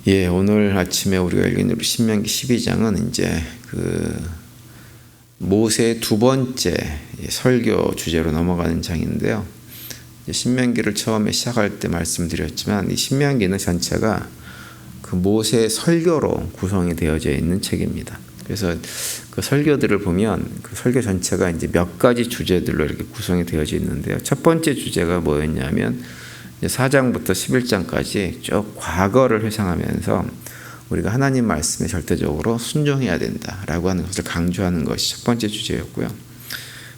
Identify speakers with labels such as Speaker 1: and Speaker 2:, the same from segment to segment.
Speaker 1: 예, 오늘 아침에 우리가 읽은 신명기 12장은 이제 모세의 두 번째 설교 주제로 넘어가는 장인데요. 신명기를 처음에 시작할 때 말씀드렸지만 이 신명기는 전체가 그 모세의 설교로 구성이 되어져 있는 책입니다. 그래서 그 설교들을 보면 그 설교 전체가 이제 몇 가지 주제들로 이렇게 구성이 되어져 있는데요. 첫 번째 주제가 뭐였냐면 4장부터 11장까지 쭉 과거를 회상하면서 우리가 하나님 말씀에 절대적으로 순종해야 된다라고 하는 것을 강조하는 것이 첫 번째 주제였고요.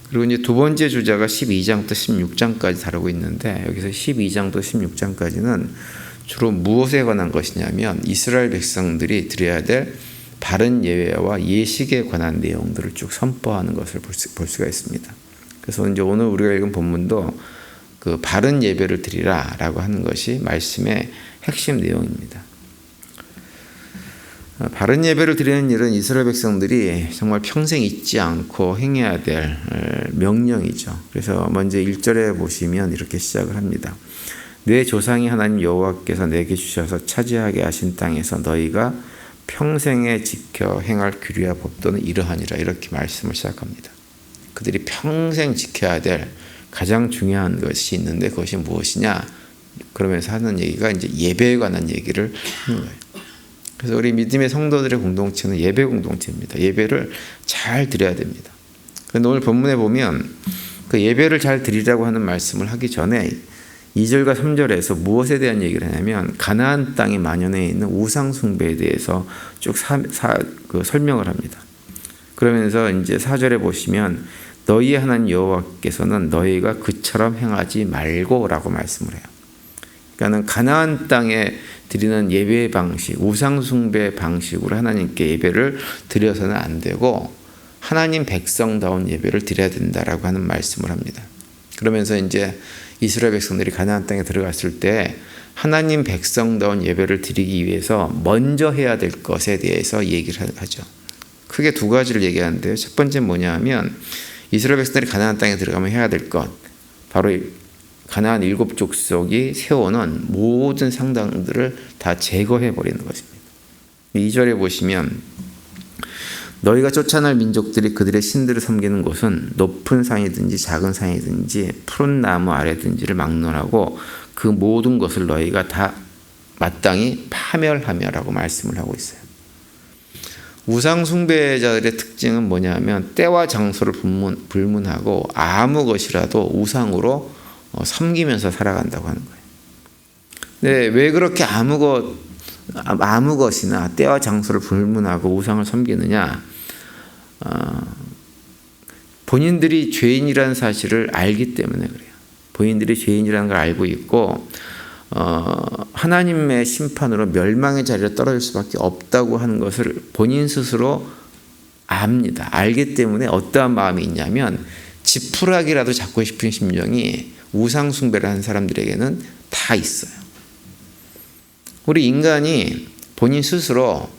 Speaker 1: 그리고 이제 두 번째 주제가 12장부터 16장까지 다루고 있는데 여기서 12장부터 16장까지는 주로 무엇에 관한 것이냐면 이스라엘 백성들이 드려야 될 바른 예배와 예식에 관한 내용들을 쭉 선포하는 것을 볼 수가 있습니다. 그래서 이제 오늘 우리가 읽은 본문도 그 바른 예배를 드리라라고 하는 것이 말씀의 핵심 내용입니다. 바른 예배를 드리는 일은 이스라엘 백성들이 정말 평생 잊지 않고 행해야 될 명령이죠. 그래서 먼저 1절에 보시면 이렇게 시작을 합니다. 내 조상이 하나님 여호와께서 내게 주셔서 차지하게 하신 땅에서 너희가 평생에 지켜 행할 규례와 법도는 이러하니라, 이렇게 말씀을 시작합니다. 그들이 평생 지켜야 될 가장 중요한 것이 있는데 그것이 무엇이냐? 그러면서 하는 얘기가 이제 예배에 관한 얘기를 하는 거예요. 그래서 우리 믿음의 성도들의 공동체는 예배 공동체입니다. 예배를 잘 드려야 됩니다. 그런데 오늘 본문에 보면 그 예배를 잘 드리라고 하는 말씀을 하기 전에 2절과 3절에서 무엇에 대한 얘기를 하냐면 가나안 땅에 만연해 있는 우상 숭배에 대해서 쭉 설명을 합니다. 그러면서 이제 4절에 보시면 너희의 하나님 여호와께서는 너희가 그처럼 행하지 말고라고 말씀을 해요. 그러니까는 가나안 땅에 드리는 예배 방식, 우상 숭배 방식으로 하나님께 예배를 드려서는 안 되고 하나님 백성다운 예배를 드려야 된다라고 하는 말씀을 합니다. 그러면서 이제 이스라엘 백성들이 가나안 땅에 들어갔을 때 하나님 백성다운 예배를 드리기 위해서 먼저 해야 될 것에 대해서 얘기를 하죠. 크게 두 가지를 얘기하는데요. 첫 번째는 뭐냐 하면 이스라엘 백성들이 가나안 땅에 들어가면 해야 될 것, 바로 가나안 7족속이 세워놓은 모든 상당들을 다 제거해 버리는 것입니다. 2절에 보시면 너희가 쫓아낼 민족들이 그들의 신들을 섬기는 곳은 높은 산이든지 작은 산이든지 푸른 나무 아래든지를 막론하고 그 모든 것을 너희가 다 마땅히 파멸하며라고 말씀을 하고 있어요. 우상 숭배자들의 특징은 뭐냐면 때와 장소를 불문하고 아무 것이라도 우상으로 섬기면서 살아간다고 하는 거예요. 네, 왜 그렇게 아무 것이나 때와 장소를 불문하고 우상을 섬기느냐? 본인들이 죄인이라는 사실을 알기 때문에 그래요. 본인들이 죄인이라는 걸 알고 있고 하나님의 심판으로 멸망의 자리에 떨어질 수밖에 없다고 하는 것을 본인 스스로 압니다. 알기 때문에 어떠한 마음이 있냐면 지푸라기라도 잡고 싶은 심정이 우상 숭배를 하는 사람들에게는 다 있어요. 우리 인간이 본인 스스로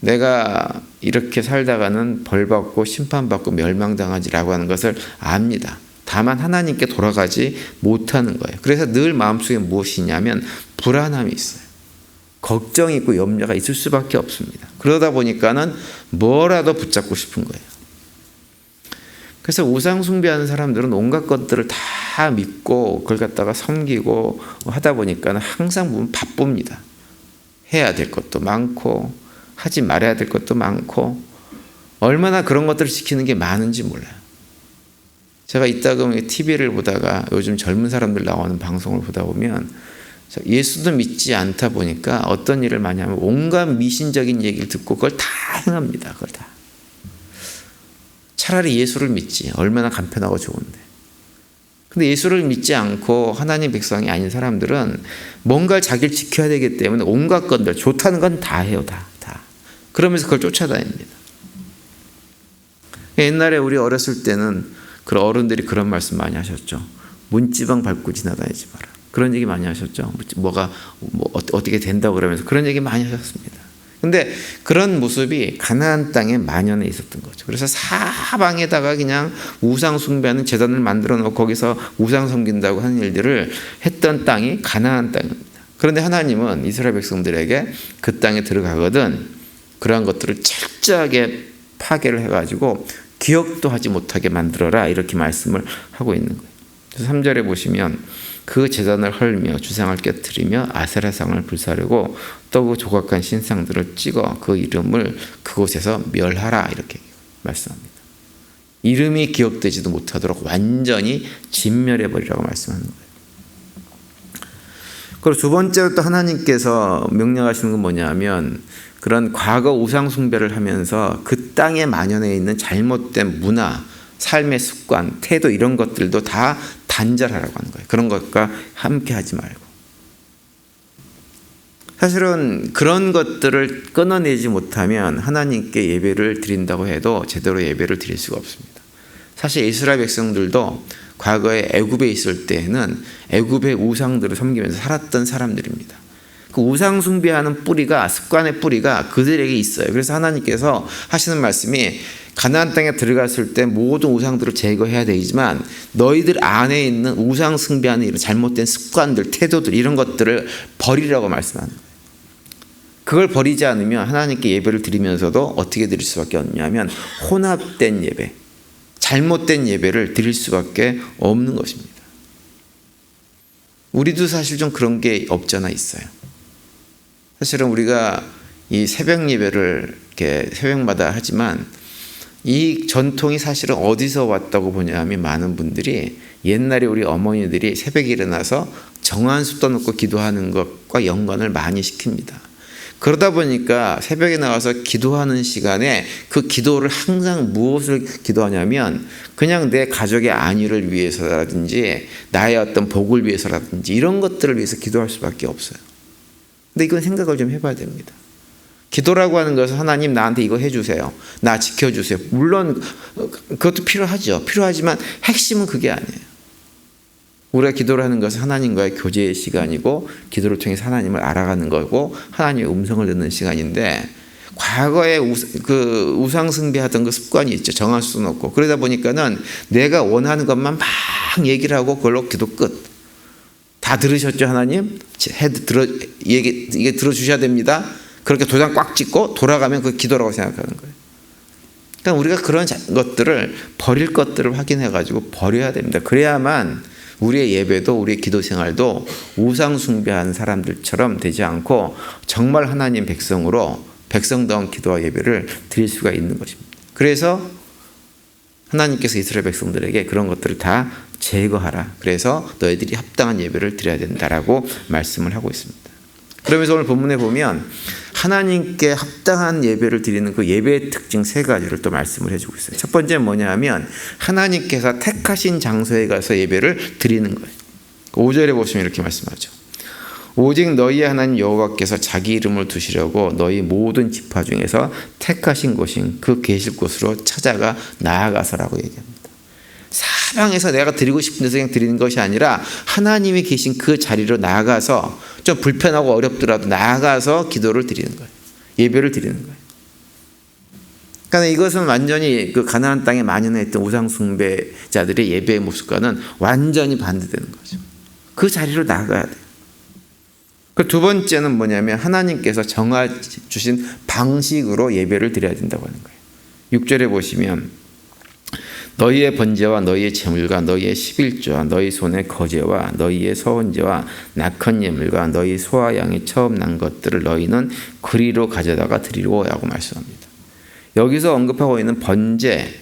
Speaker 1: 내가 이렇게 살다가는 벌받고 심판받고 멸망당하지라고 하는 것을 압니다. 다만 하나님께 돌아가지 못하는 거예요. 그래서 늘 마음속에 무엇이 있냐면 불안함이 있어요. 걱정이 있고 염려가 있을 수밖에 없습니다. 그러다 보니까는 뭐라도 붙잡고 싶은 거예요. 그래서 우상 숭배하는 사람들은 온갖 것들을 다 믿고 그걸 갖다가 섬기고 하다 보니까는 항상 보면 바쁩니다. 해야 될 것도 많고 하지 말아야 될 것도 많고 얼마나 그런 것들을 지키는 게 많은지 몰라요. 제가 이따금 TV를 보다가 요즘 젊은 사람들 나오는 방송을 보다 보면 예수도 믿지 않다 보니까 어떤 일을 많이 하면 온갖 미신적인 얘기를 듣고 그걸 다 행합니다. 그걸 다. 차라리 예수를 믿지. 얼마나 간편하고 좋은데. 근데 예수를 믿지 않고 하나님 백성이 아닌 사람들은 뭔가를 자기를 지켜야 되기 때문에 온갖 것들, 좋다는 건 다 해요. 다. 그러면서 그걸 쫓아다닙니다. 옛날에 우리 어렸을 때는 그런 어른들이 그런 말씀 많이 하셨죠. 문지방 밟고 지나다니지 마라. 그런 얘기 많이 하셨죠. 어떻게 된다고 그러면서 그런 얘기 많이 하셨습니다. 근데 그런 모습이 가나안 땅에 만연해 있었던 거죠. 그래서 사방에다가 그냥 우상 숭배하는 제단을 만들어 놓고 거기서 우상 섬긴다고 하는 일들을 했던 땅이 가나안 땅입니다. 그런데 하나님은 이스라엘 백성들에게 그 땅에 들어가거든 그러한 것들을 철저하게 파괴를 해가지고 기억도 하지 못하게 만들어라 이렇게 말씀을 하고 있는 거예요. 그래서 3절에 보시면 그 제단을 헐며 주상을 깨뜨리며 아세라상을 불사르고 또 그 조각한 신상들을 찍어 그 이름을 그곳에서 멸하라 이렇게 말씀합니다. 이름이 기억되지도 못하도록 완전히 진멸해버리라고 말씀하는 거예요. 그리고 두 번째로 또 하나님께서 명령하시는 건 뭐냐면 그런 과거 우상 숭배를 하면서 그 땅에 만연해 있는 잘못된 문화, 삶의 습관, 태도 이런 것들도 다 단절하라고 하는 거예요. 그런 것과 함께 하지 말고. 사실은 그런 것들을 끊어내지 못하면 하나님께 예배를 드린다고 해도 제대로 예배를 드릴 수가 없습니다. 사실 이스라엘 백성들도 과거에 애굽에 있을 때에는 애굽의 우상들을 섬기면서 살았던 사람들입니다. 그 우상 숭배하는 뿌리가 습관의 뿌리가 그들에게 있어요. 그래서 하나님께서 하시는 말씀이 가나안 땅에 들어갔을 때 모든 우상들을 제거해야 되지만 너희들 안에 있는 우상 숭배하는 이런 잘못된 습관들, 태도들 이런 것들을 버리라고 말씀하는 거예요. 그걸 버리지 않으면 하나님께 예배를 드리면서도 어떻게 드릴 수밖에 없냐면 혼합된 예배, 잘못된 예배를 드릴 수밖에 없는 것입니다. 우리도 사실 좀 그런 게 없잖아 있어요. 사실은 우리가 이 새벽 예배를 이렇게 새벽마다 하지만 이 전통이 사실은 어디서 왔다고 보냐면 많은 분들이 옛날에 우리 어머니들이 새벽에 일어나서 정한수 떠놓고 기도하는 것과 연관을 많이 시킵니다. 그러다 보니까 새벽에 나와서 기도하는 시간에 그 기도를 항상 무엇을 기도하냐면 그냥 내 가족의 안위를 위해서라든지 나의 어떤 복을 위해서라든지 이런 것들을 위해서 기도할 수밖에 없어요. 근데 이건 생각을 좀 해봐야 됩니다. 기도라고 하는 것은 하나님 나한테 이거 해주세요. 나 지켜주세요. 물론 그것도 필요하죠. 필요하지만 핵심은 그게 아니에요. 우리가 기도를 하는 것은 하나님과의 교제의 시간이고 기도를 통해서 하나님을 알아가는 거고 하나님의 음성을 듣는 시간인데 과거에 우상 숭배하던 그 습관이 있죠. 정할 수는 없고 그러다 보니까는 내가 원하는 것만 막 얘기를 하고 그걸로 기도 끝. 다 들으셨죠 하나님? 이게 들어주셔야 됩니다. 그렇게 도장 꽉 찍고 돌아가면 그 기도라고 생각하는 거예요. 그러니까 우리가 그런 것들을 버릴 것들을 확인해가지고 버려야 됩니다. 그래야만 우리의 예배도 우리의 기도 생활도 우상 숭배하는 사람들처럼 되지 않고 정말 하나님 백성으로 백성다운 기도와 예배를 드릴 수가 있는 것입니다. 그래서 하나님께서 이스라엘 백성들에게 그런 것들을 다 제거하라. 그래서 너희들이 합당한 예배를 드려야 된다라고 말씀을 하고 있습니다. 그러면서 오늘 본문에 보면 하나님께 합당한 예배를 드리는 그 예배의 특징 세 가지를 또 말씀을 해주고 있어요. 첫 번째는 뭐냐 하면 하나님께서 택하신 장소에 가서 예배를 드리는 거예요. 5절에 보시면 이렇게 말씀하죠. 오직 너희의 하나님 여호와께서 자기 이름을 두시려고 너희 모든 지파 중에서 택하신 곳인 그 계실 곳으로 찾아가 나아가서라고 얘기합니다. 사방에서 내가 드리고 싶은 데서 그냥 드리는 것이 아니라 하나님이 계신 그 자리로 나아가서 좀 불편하고 어렵더라도 나아가서 기도를 드리는 거예요. 예배를 드리는 거예요. 그러니까 이것은 완전히 그 가나안 땅에 만연했던 우상 숭배자들의 예배의 모습과는 완전히 반대되는 거죠. 그 자리로 나아가야 돼요. 그 두 번째는 뭐냐면 하나님께서 정해주신 방식으로 예배를 드려야 된다고 하는 거예요. 6절에 보시면 너희의 번제와 너희의 제물과 너희의 11조와 너희 손의 거제와 너희의 서원제와 낙헌 예물과 너희 소와 양이 처음 난 것들을 너희는 그리로 가져다가 드리라고 말씀합니다. 여기서 언급하고 있는 번제,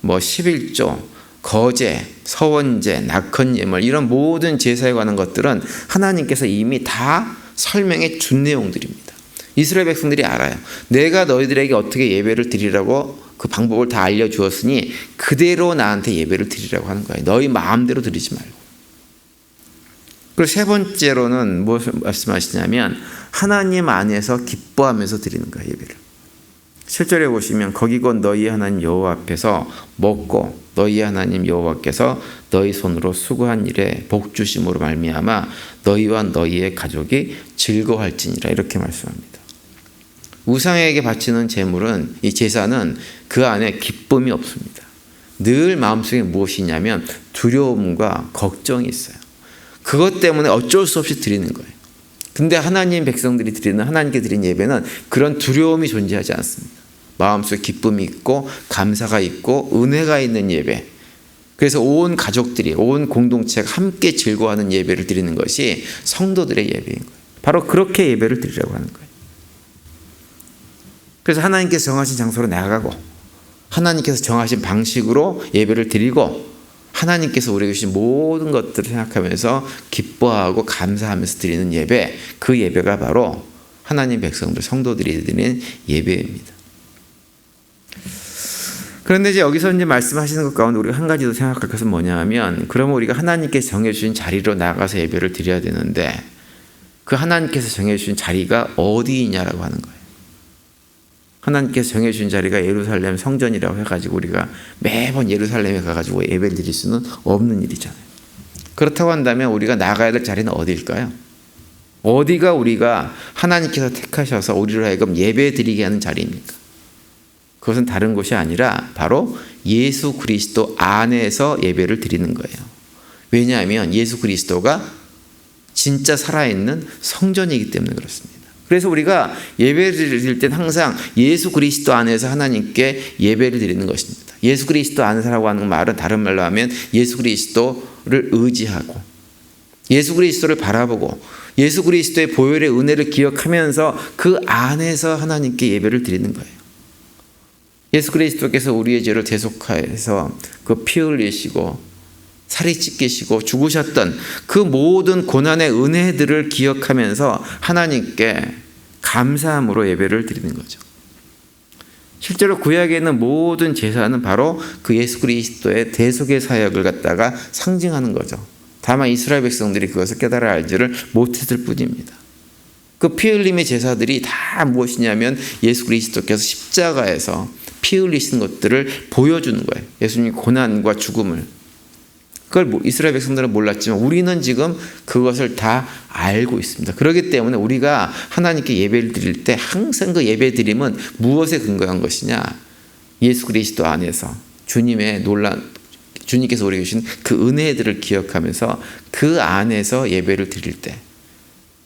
Speaker 1: 11조, 거제, 서원제, 낙헌 예물 이런 모든 제사에 관한 것들은 하나님께서 이미 다 설명해 준 내용들입니다. 이스라엘 백성들이 알아요. 내가 너희들에게 어떻게 예배를 드리라고 그 방법을 다 알려주었으니 그대로 나한테 예배를 드리라고 하는 거예요. 너희 마음대로 드리지 말고. 그리고 세 번째로는 무엇을 말씀하시냐면 하나님 안에서 기뻐하면서 드리는 거예요. 예배를. 7절에 보시면 거기 곧 너희 하나님 여호와 앞에서 먹고 너희 하나님 여호와께서 너희 손으로 수고한 일에 복 주심으로 말미암아 너희와 너희의 가족이 즐거워할지니라 이렇게 말씀합니다. 우상에게 바치는 제물은 이 제사는 그 안에 기쁨이 없습니다. 늘 마음속에 무엇이냐면 두려움과 걱정이 있어요. 그것 때문에 어쩔 수 없이 드리는 거예요. 근데 하나님 백성들이 드리는 하나님께 드린 예배는 그런 두려움이 존재하지 않습니다. 마음속에 기쁨이 있고 감사가 있고 은혜가 있는 예배. 그래서 온 가족들이 온 공동체가 함께 즐거워하는 예배를 드리는 것이 성도들의 예배인 거예요. 바로 그렇게 예배를 드리라고 하는 거예요. 그래서 하나님께서 정하신 장소로 나아가고 하나님께서 정하신 방식으로 예배를 드리고 하나님께서 우리에게 주신 모든 것들을 생각하면서 기뻐하고 감사하면서 드리는 예배, 그 예배가 바로 하나님 백성들, 성도들이 드리는 예배입니다. 그런데 이제 여기서 이제 말씀하시는 것 가운데 우리가 한 가지 더 생각할 것은 뭐냐 하면, 그러면 우리가 하나님께서 정해주신 자리로 나가서 예배를 드려야 되는데 그 하나님께서 정해주신 자리가 어디이냐라고 하는 거예요. 하나님께서 정해주신 자리가 예루살렘 성전이라고 해가지고 우리가 매번 예루살렘에 가가지고 예배를 드릴 수는 없는 일이잖아요. 그렇다고 한다면 우리가 나가야 될 자리는 어디일까요? 어디가 우리가 하나님께서 택하셔서 우리로 하여금 예배 드리게 하는 자리입니까? 그것은 다른 곳이 아니라 바로 예수 그리스도 안에서 예배를 드리는 거예요. 왜냐하면 예수 그리스도가 진짜 살아있는 성전이기 때문에 그렇습니다. 그래서 우리가 예배를 드릴 때는 항상 예수 그리스도 안에서 하나님께 예배를 드리는 것입니다. 예수 그리스도 안에서라고 하는 말은 다른 말로 하면 예수 그리스도를 의지하고 예수 그리스도를 바라보고 예수 그리스도의 보혈의 은혜를 기억하면서 그 안에서 하나님께 예배를 드리는 거예요. 예수 그리스도께서 우리의 죄를 대속하여서 그 피 흘리시고 살이 찢기시고 죽으셨던 그 모든 고난의 은혜들을 기억하면서 하나님께 감사함으로 예배를 드리는 거죠. 실제로 구약에 있는 모든 제사는 바로 그 예수 그리스도의 대속의 사역을 갖다가 상징하는 거죠. 다만 이스라엘 백성들이 그것을 깨달아 알지를 못했을 뿐입니다. 그 피 흘림의 제사들이 다 무엇이냐면 예수 그리스도께서 십자가에서 피 흘리신 것들을 보여주는 거예요. 예수님의 고난과 죽음을. 그걸 이스라엘 백성들은 몰랐지만 우리는 지금 그것을 다 알고 있습니다. 그렇기 때문에 우리가 하나님께 예배를 드릴 때 항상 그 예배 드림은 무엇에 근거한 것이냐? 예수 그리스도 안에서 주님께서 우리에게 주신 그 은혜들을 기억하면서 그 안에서 예배를 드릴 때,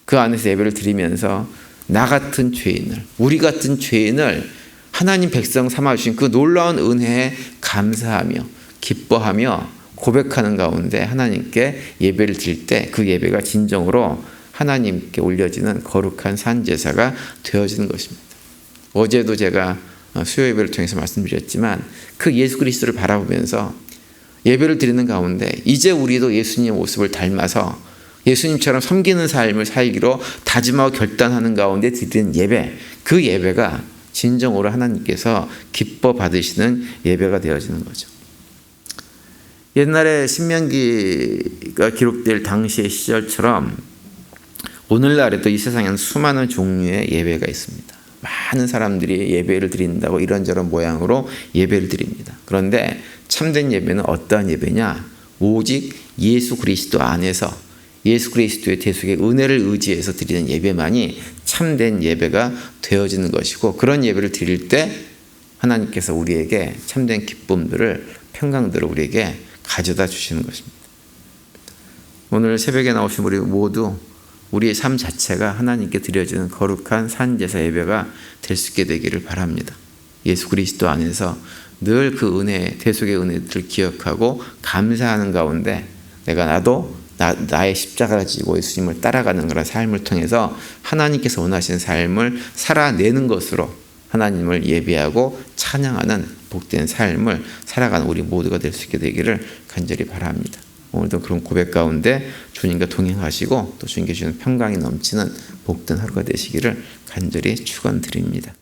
Speaker 1: 그 안에서 예배를 드리면서 나 같은 죄인을, 우리 같은 죄인을 하나님 백성 삼아주신 그 놀라운 은혜에 감사하며 기뻐하며 고백하는 가운데 하나님께 예배를 드릴 때 그 예배가 진정으로 하나님께 올려지는 거룩한 산제사가 되어지는 것입니다. 어제도 제가 수요 예배를 통해서 말씀드렸지만 그 예수 그리스도를 바라보면서 예배를 드리는 가운데 이제 우리도 예수님의 모습을 닮아서 예수님처럼 섬기는 삶을 살기로 다짐하고 결단하는 가운데 드리는 예배, 그 예배가 진정으로 하나님께서 기뻐 받으시는 예배가 되어지는 거죠. 옛날에 신명기가 기록될 당시의 시절처럼 오늘날에도 이 세상에는 수많은 종류의 예배가 있습니다. 많은 사람들이 예배를 드린다고 이런저런 모양으로 예배를 드립니다. 그런데 참된 예배는 어떠한 예배냐? 오직 예수 그리스도 안에서 예수 그리스도의 대속의 은혜를 의지해서 드리는 예배만이 참된 예배가 되어지는 것이고, 그런 예배를 드릴 때 하나님께서 우리에게 참된 기쁨들을, 평강들을 우리에게 가져다 주시는 것입니다. 오늘 새벽에 나오신 우리 모두 우리의 삶 자체가 하나님께 드려지는 거룩한 산제사 예배가 될 수 있게 되기를 바랍니다. 예수 그리스도 안에서 늘 그 은혜, 대속의 은혜들을 기억하고 감사하는 가운데 나도 나의 십자가를 지고 예수님을 따라가는 그런 삶을 통해서 하나님께서 원하시는 삶을 살아내는 것으로 하나님을 예배하고 찬양하는 복된 삶을 살아가는 우리 모두가 될 수 있게 되기를 간절히 바랍니다. 오늘도 그런 고백 가운데 주님과 동행하시고 또 주님께 주시는 평강이 넘치는 복된 하루가 되시기를 간절히 축원드립니다.